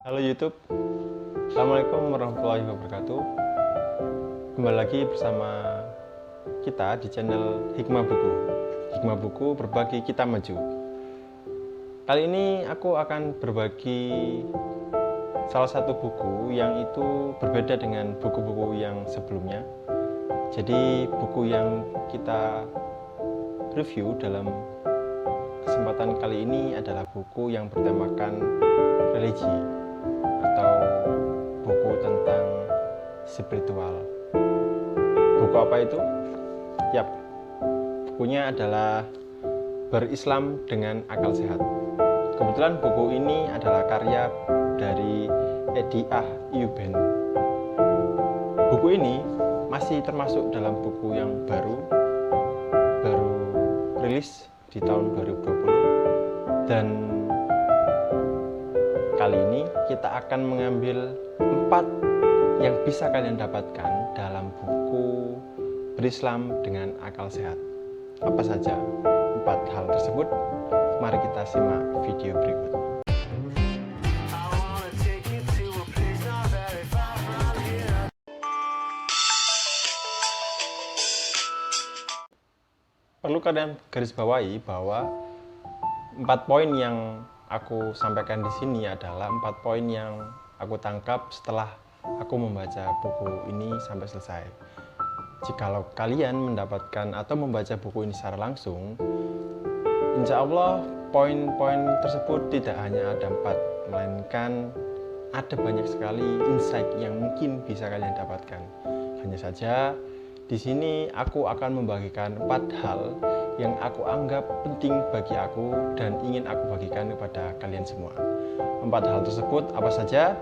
Halo YouTube, Assalamualaikum warahmatullahi wabarakatuh. Kembali lagi bersama kita di channel Hikmah Buku. Hikmah Buku berbagi kita maju. Kali ini aku akan berbagi salah satu buku yang itu berbeda dengan buku-buku yang sebelumnya. Jadi buku yang kita review dalam kesempatan kali ini adalah buku yang bertemakan religi atau buku tentang spiritual. Buku apa itu? Yap, bukunya adalah Berislam dengan Akal Sehat. Kebetulan buku ini adalah karya dari Ediah Iuben. Buku ini masih termasuk dalam buku yang baru rilis di tahun 2020, dan kali ini kita akan mengambil 4 yang bisa kalian dapatkan dalam buku Berislam dengan Akal Sehat. Apa saja 4 hal tersebut? Mari kita simak video berikut. Perlu kalian garis bawahi bahwa 4 poin yang aku sampaikan di sini adalah 4 poin yang aku tangkap setelah aku membaca buku ini sampai selesai. Jikalau kalian mendapatkan atau membaca buku ini secara langsung, insya Allah poin-poin tersebut tidak hanya ada 4, melainkan ada banyak sekali insight yang mungkin bisa kalian dapatkan. Hanya saja di sini aku akan membagikan 4 hal yang aku anggap penting bagi aku dan ingin aku bagikan kepada kalian semua. 4 hal tersebut apa saja?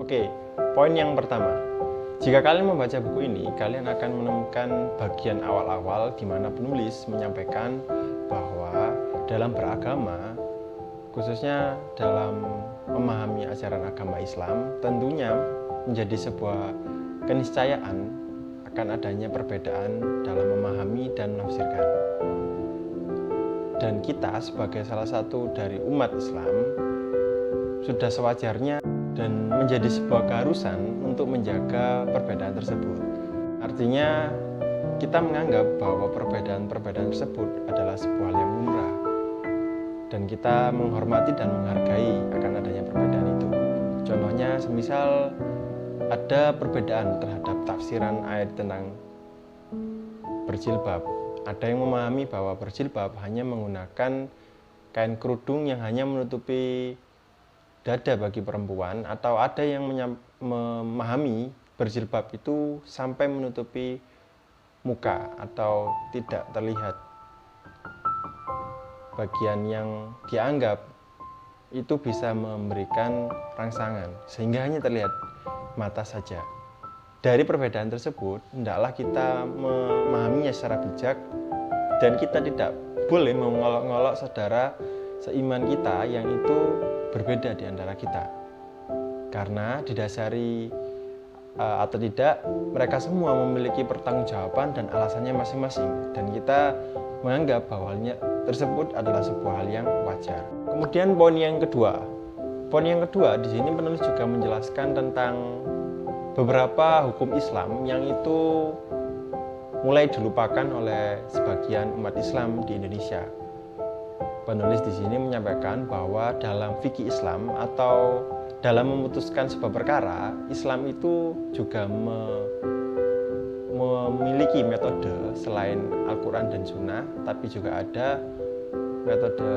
Oke, poin yang pertama. Jika kalian membaca buku ini, kalian akan menemukan bagian awal-awal di mana penulis menyampaikan bahwa dalam beragama, khususnya dalam memahami ajaran agama Islam, tentunya menjadi sebuah keniscayaan akan adanya perbedaan dalam memahami dan menafsirkan. Dan kita sebagai salah satu dari umat Islam sudah sewajarnya dan menjadi sebuah keharusan untuk menjaga perbedaan tersebut. Artinya kita menganggap bahwa perbedaan-perbedaan tersebut adalah sebuah hal yang lumrah, dan kita menghormati dan menghargai akan adanya perbedaan itu. Contohnya semisal ada perbedaan terhadap tafsiran ayat tentang berjilbab. Ada yang memahami bahwa berjilbab hanya menggunakan kain kerudung yang hanya menutupi dada bagi perempuan, atau ada yang memahami berjilbab itu sampai menutupi muka atau tidak terlihat bagian yang dianggap itu bisa memberikan rangsangan sehingga hanya terlihat mata saja. Dari perbedaan tersebut, hendaklah kita memahaminya secara bijak, dan kita tidak boleh mengolok-olok saudara seiman kita yang itu berbeda di antara kita. Karena didasari atau tidak, mereka semua memiliki pertanggungjawaban dan alasannya masing-masing, dan kita menganggap bahwa hal tersebut adalah sebuah hal yang wajar. Kemudian poin yang kedua. Poin yang kedua, di sini penulis juga menjelaskan tentang beberapa hukum Islam yang itu mulai dilupakan oleh sebagian umat Islam di Indonesia. Penulis di sini menyampaikan bahwa dalam fikih Islam atau dalam memutuskan sebuah perkara, Islam itu juga memiliki metode selain Al-Quran dan Sunnah, tapi juga ada metode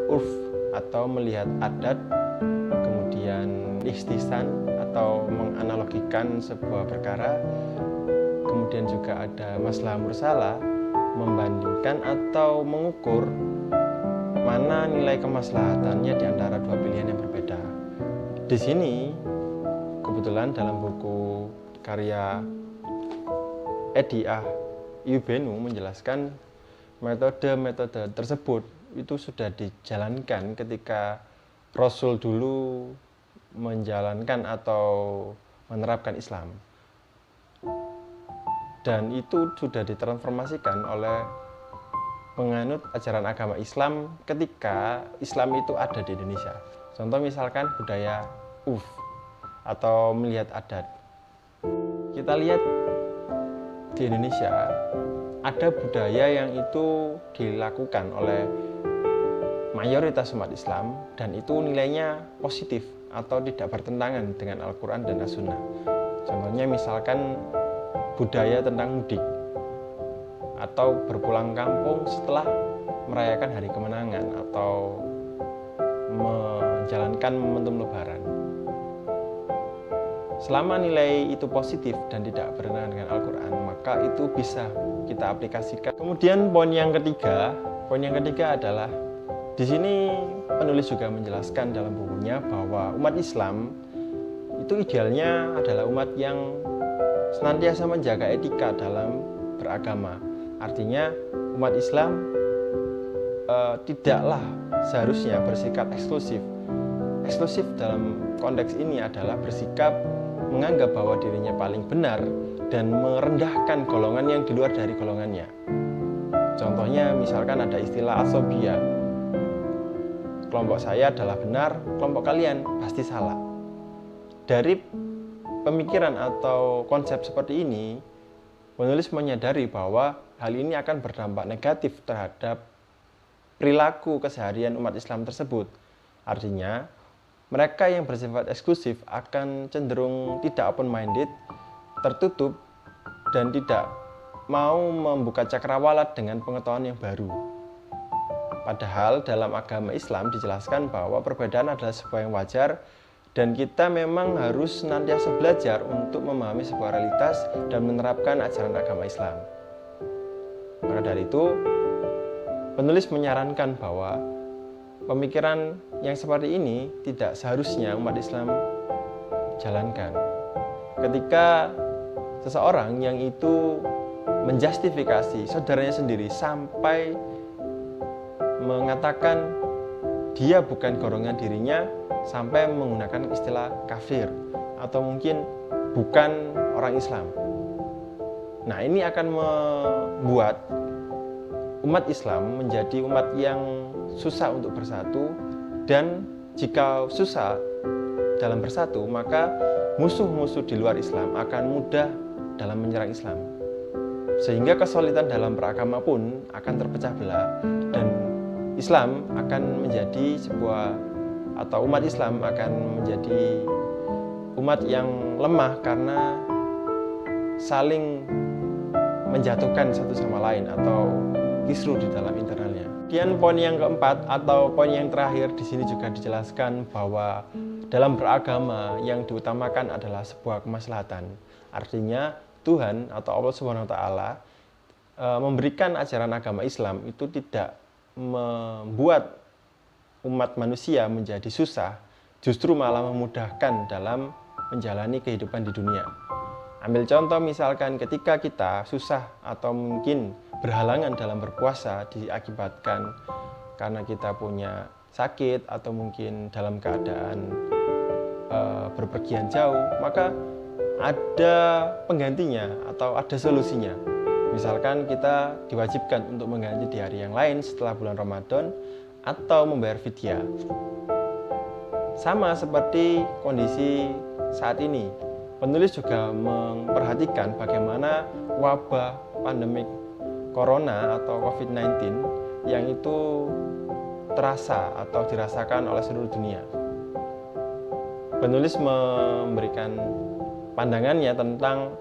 urf atau melihat adat, kemudian ikhtisan atau menganalogikan sebuah perkara, kemudian juga ada maslahat mursalah, membandingkan atau mengukur mana nilai kemaslahatannya di antara dua pilihan yang berbeda. Di sini kebetulan dalam buku karya Ediah Iuben menjelaskan metode-metode tersebut itu sudah dijalankan ketika Rasul dulu menjalankan atau menerapkan Islam, dan itu sudah ditransformasikan oleh penganut ajaran agama Islam ketika Islam itu ada di Indonesia. Contoh misalkan budaya atau melihat adat. Kita lihat di Indonesia ada budaya yang itu dilakukan oleh mayoritas umat Islam dan itu nilainya positif atau tidak bertentangan dengan Al-Quran dan As-Sunnah. Contohnya misalkan budaya tentang mudik atau berpulang kampung setelah merayakan hari kemenangan atau menjalankan momentum lebaran. Selama nilai itu positif dan tidak bertentangan dengan Al-Quran, maka itu bisa kita aplikasikan. Kemudian poin yang ketiga adalah di sini penulis juga menjelaskan dalam bukunya bahwa umat Islam itu idealnya adalah umat yang senantiasa menjaga etika dalam beragama. Artinya umat Islam tidaklah seharusnya bersikap eksklusif. Eksklusif dalam konteks ini adalah bersikap menganggap bahwa dirinya paling benar dan merendahkan golongan yang di luar dari golongannya. Contohnya misalkan ada istilah asobia. Kelompok saya adalah benar, kelompok kalian pasti salah. Dari pemikiran atau konsep seperti ini, penulis menyadari bahwa hal ini akan berdampak negatif terhadap perilaku keseharian umat Islam tersebut. Artinya, mereka yang bersifat eksklusif akan cenderung tidak open-minded, tertutup, dan tidak mau membuka cakrawala dengan pengetahuan yang baru. Padahal dalam agama Islam dijelaskan bahwa perbedaan adalah sebuah yang wajar dan kita memang harus senantiasa belajar untuk memahami sebuah realitas dan menerapkan ajaran agama Islam. Maka dari itu, penulis menyarankan bahwa pemikiran yang seperti ini tidak seharusnya umat Islam jalankan. Ketika seseorang yang itu menjustifikasi saudaranya sendiri sampai mengatakan dia bukan golongan dirinya, sampai menggunakan istilah kafir atau mungkin bukan orang Islam. Nah, ini akan membuat umat Islam menjadi umat yang susah untuk bersatu, dan jika susah dalam bersatu, maka musuh-musuh di luar Islam akan mudah dalam menyerang Islam. Sehingga kesulitan dalam beragama pun akan terpecah belah dan Islam akan menjadi atau umat Islam akan menjadi umat yang lemah karena saling menjatuhkan satu sama lain atau kisruh di dalam internalnya. Kemudian poin yang keempat atau poin yang terakhir di sini juga dijelaskan bahwa dalam beragama yang diutamakan adalah sebuah kemaslahatan. Artinya Tuhan atau Allah Subhanahu wa taala memberikan ajaran agama Islam itu tidak membuat umat manusia menjadi susah, justru malah memudahkan dalam menjalani kehidupan di dunia. Ambil contoh misalkan ketika kita susah atau mungkin berhalangan dalam berpuasa diakibatkan karena kita punya sakit atau mungkin dalam keadaan berpergian jauh, maka ada penggantinya atau ada solusinya. Misalkan kita diwajibkan untuk mengganti di hari yang lain setelah bulan Ramadan atau membayar fidyah. Sama seperti kondisi saat ini, penulis juga memperhatikan bagaimana wabah pandemik Corona atau COVID-19 yang itu terasa atau dirasakan oleh seluruh dunia. Penulis memberikan pandangannya tentang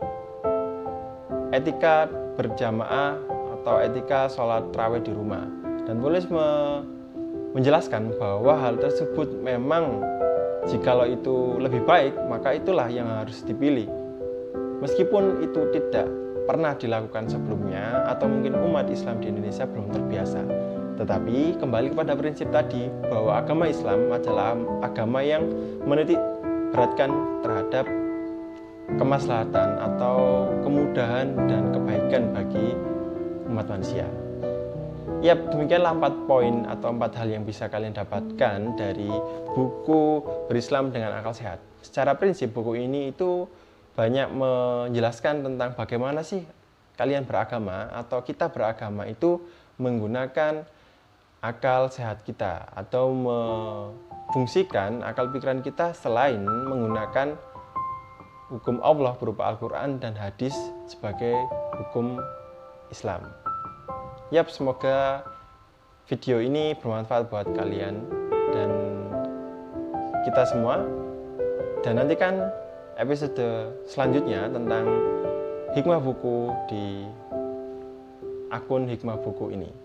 etika berjamaah atau etika sholat tarawih di rumah. Dan penulis menjelaskan bahwa hal tersebut memang jikalau itu lebih baik, maka itulah yang harus dipilih. Meskipun itu tidak pernah dilakukan sebelumnya atau mungkin umat Islam di Indonesia belum terbiasa. Tetapi kembali kepada prinsip tadi bahwa agama Islam adalah agama yang menitik beratkan terhadap kemaslahatan atau kemudahan dan kebaikan bagi umat manusia. Ya, demikianlah 4 poin atau 4 hal yang bisa kalian dapatkan dari buku Berislam dengan Akal Sehat. Secara prinsip buku ini itu banyak menjelaskan tentang bagaimana sih kalian beragama atau kita beragama itu menggunakan akal sehat kita atau memfungsikan akal pikiran kita selain menggunakan hukum Allah berupa Al-Quran dan hadis sebagai hukum Islam. Yap, semoga video ini bermanfaat buat kalian dan kita semua. Dan nantikan episode selanjutnya tentang hikmah buku di akun Hikmah Buku ini.